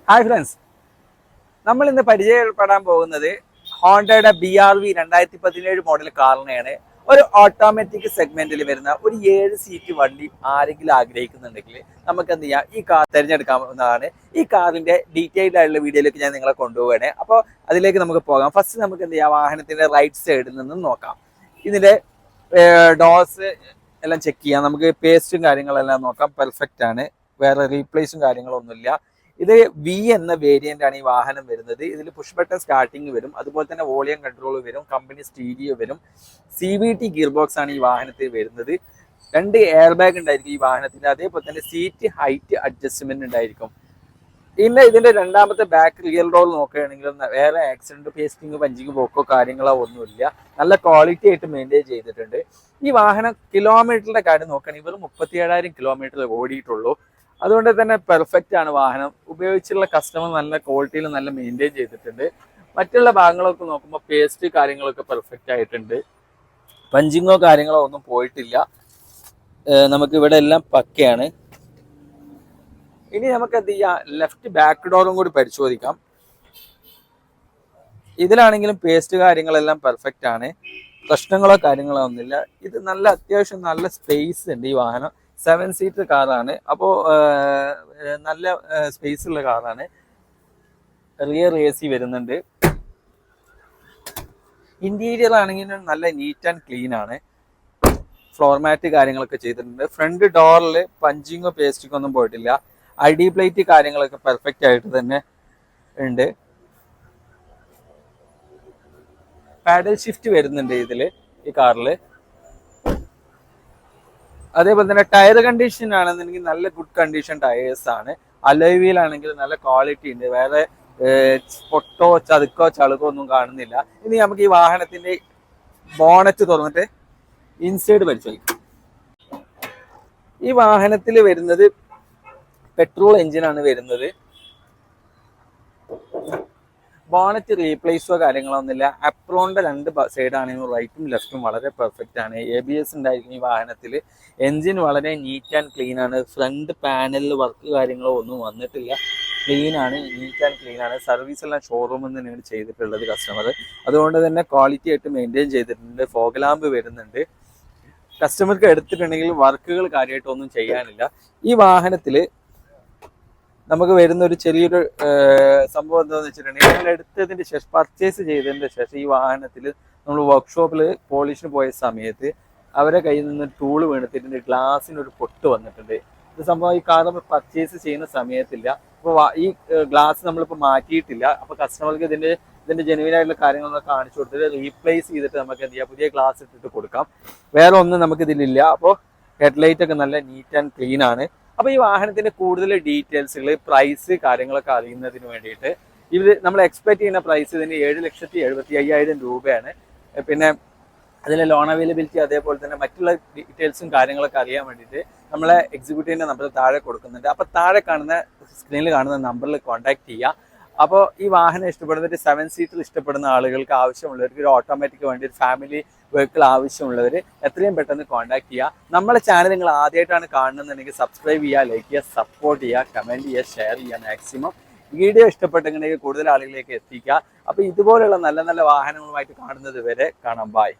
Hi friends, നമ്മൾ ഇന്ന് പരിചയപ്പെടാൻ പോകുന്നത് ഹോണ്ടയുടെ BRV 2017 മോഡൽ കാറിനെയാണ്. ഒരു ഓട്ടോമാറ്റിക് സെഗ്മെന്റിൽ വരുന്ന ഒരു 7 സീറ്റ് വണ്ടി ആരെങ്കിലും ആഗ്രഹിക്കുന്നുണ്ടെങ്കിൽ നമുക്ക് എന്ത് ചെയ്യാം, ഈ കാർ തിരഞ്ഞെടുക്കാവുന്നതാണ്. ഈ കാറിന്റെ ഡീറ്റെയിൽഡ് ആയിട്ടുള്ള വീഡിയോയിലേക്ക് ഞാൻ നിങ്ങളെ കൊണ്ടുപോവുകയാണ്. അപ്പോൾ അതിലേക്ക് നമുക്ക് പോകാം. ഫസ്റ്റ് നമുക്ക് എന്ത് ചെയ്യാം, വാഹനത്തിന്റെ റൈറ്റ് സൈഡിൽ നിന്നും നോക്കാം. ഇതിന്റെ ഡോസ് എല്ലാം ചെക്ക് ചെയ്യാം. നമുക്ക് പേസ്റ്റും കാര്യങ്ങളെല്ലാം നോക്കാം. പെർഫെക്റ്റ് ആണ്, വേറെ റീപ്ലേസും കാര്യങ്ങളൊന്നുമില്ല. ഇത് വി എന്ന വേരിയന്റ് ആണ് ഈ വാഹനം വരുന്നത്. ഇതിൽ പുഷ് ബട്ടൺ സ്റ്റാർട്ടിങ് വരും, അതുപോലെ തന്നെ വോളിയം കൺട്രോൾ വരും, കമ്പനി സ്റ്റീരിയോ വരും, CVT ഗിയർ ബോക്സ് ആണ് ഈ വാഹനത്തിൽ വരുന്നത്. 2 എയർ ബാഗ് ഉണ്ടായിരിക്കും ഈ വാഹനത്തിന്, അതേപോലെ തന്നെ സീറ്റ് ഹൈറ്റ് അഡ്ജസ്റ്റ്മെന്റ് ഉണ്ടായിരിക്കും. പിന്നെ ഇതിന്റെ രണ്ടാമത്തെ ബാക്ക് റിയർ ഡോർ നോക്കുകയാണെങ്കിൽ വേറെ ആക്സിഡന്റ് പേസ്റ്റിംഗ് പഞ്ചിങ് പോക്കോ കാര്യങ്ങളോ ഒന്നുമില്ല. നല്ല ക്വാളിറ്റി ആയിട്ട് മെയിൻറ്റെയിൻ ചെയ്തിട്ടുണ്ട്. ഈ വാഹനം കിലോമീറ്ററിന്റെ കാര്യം നോക്കുകയാണെങ്കിൽ വെറും 37,000 കിലോമീറ്റർ ഓടിയിട്ടുള്ളൂ. അതുകൊണ്ട് തന്നെ പെർഫെക്റ്റ് ആണ് വാഹനം. ഉപയോഗിച്ചുള്ള കസ്റ്റമർ നല്ല ക്വാളിറ്റിയിൽ നല്ല മെയിൻറ്റെയിൻ ചെയ്തിട്ടുണ്ട്. മറ്റുള്ള ഭാഗങ്ങളൊക്കെ നോക്കുമ്പോൾ പേസ്റ്റ് കാര്യങ്ങളൊക്കെ പെർഫെക്റ്റ് ആയിട്ടുണ്ട്. പഞ്ചിങ്ങോ കാര്യങ്ങളോ ഒന്നും പോയിട്ടില്ല. നമുക്ക് ഇവിടെ എല്ലാം പക്കയാണ്. ഇനി നമുക്ക് എന്ത് ചെയ്യാം, ലെഫ്റ്റ് ബാക്ക് ഡോറും കൂടി പരിശോധിക്കാം. ഇതിലാണെങ്കിലും പേസ്റ്റ് കാര്യങ്ങളെല്ലാം പെർഫെക്റ്റ് ആണ്. പ്രശ്നങ്ങളോ കാര്യങ്ങളോ ഒന്നുമില്ല. ഇത് നല്ല അത്യാവശ്യം നല്ല സ്പേസ് ഉണ്ട്. ഈ വാഹനം 7 സീറ്റർ കാറാണ്. അപ്പോൾ നല്ല സ്പേസ് ഉള്ള കാറാണ്. റിയർ AC വരുന്നുണ്ട്. ഇന്റീരിയർ ആണെങ്കിലും നല്ല നീറ്റ് ആൻഡ് ക്ലീൻ ആണ്. ഫ്ലോർ മാറ്റ് കാര്യങ്ങളൊക്കെ ചെയ്തിട്ടുണ്ട്. ഫ്രണ്ട് ഡോറിൽ പഞ്ചിങ്ങോ പേസ്റ്റിങ്ങോ ഒന്നും പോയിട്ടില്ല. ID പ്ലേറ്റ് കാര്യങ്ങളൊക്കെ പെർഫെക്റ്റ് ആയിട്ട് തന്നെ ഉണ്ട്. പാഡൽ ഷിഫ്റ്റ് വരുന്നുണ്ട് ഈ കാറിൽ. അതേപോലെ തന്നെ ടയർ കണ്ടീഷൻ ആണെന്നുണ്ടെങ്കിൽ നല്ല ഗുഡ് കണ്ടീഷൻ ടയേഴ്സ് ആണ്. അലോയ് വീൽ ആണെങ്കിൽ നല്ല ക്വാളിറ്റി ഉണ്ട്. വേറെ പൊട്ടോ ചതുക്കോ ചളുക്കോ ഒന്നും കാണുന്നില്ല. ഇനി നമുക്ക് ഈ വാഹനത്തിന്റെ ബോണറ്റ് തുറന്നിട്ട് ഇൻസൈഡ് പരിശോധിക്കാം. ഈ വാഹനത്തിൽ വരുന്നത് പെട്രോൾ എഞ്ചിനാണ് വരുന്നത്. ബോണറ്റ് റീപ്ലേസോ കാര്യങ്ങളോ ഒന്നുമില്ല. അപ്രോണിന്റെ 2 സൈഡാണെങ്കിലും റൈറ്റും ലെഫ്റ്റും വളരെ പെർഫെക്റ്റ് ആണ്. ABS ഉണ്ടായിരിക്കും ഈ വാഹനത്തിൽ. എൻജിൻ വളരെ നീറ്റ് ആൻഡ് ക്ലീൻ ആണ്. ഫ്രണ്ട് പാനലിൽ വർക്ക് കാര്യങ്ങളോ ഒന്നും വന്നിട്ടില്ല. ക്ലീൻ ആണ്, നീറ്റ് ആൻഡ് ക്ലീൻ ആണ്. സർവീസ് എല്ലാം ഷോറൂമിൽ തന്നെയാണ് ചെയ്തിട്ടുള്ളത് കസ്റ്റമർ. അതുകൊണ്ട് തന്നെ ക്വാളിറ്റി ആയിട്ട് മെയിൻറ്റെയിൻ ചെയ്തിട്ടുണ്ട്. ഫോഗ് ലാമ്പ് വരുന്നുണ്ട്. കസ്റ്റമർക്ക് എടുത്തിട്ടുണ്ടെങ്കിൽ വർക്കുകൾ കാര്യമായിട്ടൊന്നും ചെയ്യാനില്ല. ഈ വാഹനത്തിൽ നമുക്ക് വരുന്ന ഒരു ചെറിയൊരു സംഭവം എന്താണെന്ന് വെച്ചിട്ടുണ്ടെങ്കിൽ, നിങ്ങൾ എടുത്തതിന് ശേഷം പർച്ചേസ് ചെയ്തതിന് ശേഷം ഈ വാഹനത്തിൽ നമ്മൾ വർക്ക്ഷോപ്പിൽ പോളിഷിന് പോയ സമയത്ത് അവരെ കയ്യിൽ നിന്ന് ടൂള് വീണിട്ടുണ്ട്. ഗ്ലാസ്സിനൊരു പൊട്ട് വന്നിട്ടുണ്ട്. ഇത് സംഭവം ഈ കാർ നമ്മൾ പർച്ചേസ് ചെയ്യുന്ന സമയത്തില്ല. അപ്പോൾ ഈ ഗ്ലാസ് നമ്മളിപ്പോൾ മാറ്റിയിട്ടില്ല. അപ്പോൾ കസ്റ്റമർക്ക് ഇതിന്റെ ജെനുവിൻ ആയിട്ടുള്ള കാര്യങ്ങളൊക്കെ കാണിച്ചു കൊടുത്തിട്ട് റീപ്ലേസ് ചെയ്തിട്ട് നമുക്ക് എന്ത് ചെയ്യാം, പുതിയ ഗ്ലാസ് ഇട്ടിട്ട് കൊടുക്കാം. വേറെ ഒന്നും നമുക്ക് ഇതിലില്ല. അപ്പോൾ ഹെഡ്ലൈറ്റ് ഒക്കെ നല്ല നീറ്റ് ആൻഡ് ക്ലീൻ ആണ്. അപ്പോൾ ഈ വാഹനത്തിന്റെ കൂടുതൽ ഡീറ്റെയിൽസുകൾ, പ്രൈസ് കാര്യങ്ങളൊക്കെ അറിയുന്നതിന് വേണ്ടിയിട്ട് ഇത് നമ്മൾ എക്സ്പെക്ട് ചെയ്യുന്ന പ്രൈസ് ഇതിന് 7,75,000 രൂപയാണ്. പിന്നെ അതിലെ ലോൺ അവൈലബിലിറ്റി, അതേപോലെ തന്നെ മറ്റുള്ള ഡീറ്റെയിൽസും കാര്യങ്ങളൊക്കെ അറിയാൻ വേണ്ടിയിട്ട് നമ്മളെ എക്സിക്യൂട്ടീവിന്റെ നമ്പർ താഴെ കൊടുക്കുന്നുണ്ട്. അപ്പോൾ താഴെ കാണുന്ന സ്ക്രീനിൽ കാണുന്ന നമ്പറിൽ കോൺടാക്ട് ചെയ്യുക. അപ്പോൾ ഈ വാഹനം ഇഷ്ടപ്പെടുന്ന 7 സീറ്റർ ഇഷ്ടപ്പെടുന്ന ആളുകൾക്ക്, ആവശ്യമുള്ളവർക്ക്, ഒരു ഓട്ടോമാറ്റിക് വേണ്ടി ഒരു ഫാമിലി വെഹിക്കിൾ ആവശ്യമുള്ളവർ എത്രയും പെട്ടെന്ന് കോൺടാക്ട് ചെയ്യുക. നമ്മളെ ചാനൽ നിങ്ങൾ ആദ്യമായിട്ടാണ് കാണുന്നുണ്ടെങ്കിൽ സബ്സ്ക്രൈബ് ചെയ്യുക, ലൈക്ക് ചെയ്യുക, സപ്പോർട്ട് ചെയ്യുക, കമൻറ്റ് ചെയ്യുക, ഷെയർ ചെയ്യുക. മാക്സിമം വീഡിയോ ഇഷ്ടപ്പെട്ടെങ്കിൽ കൂടുതൽ ആളുകളിലേക്ക് എത്തിക്കുക. അപ്പോൾ ഇതുപോലുള്ള നല്ല നല്ല വാഹനങ്ങളുമായിട്ട് കാണുന്നത് വരെ കാണാം. ബൈ.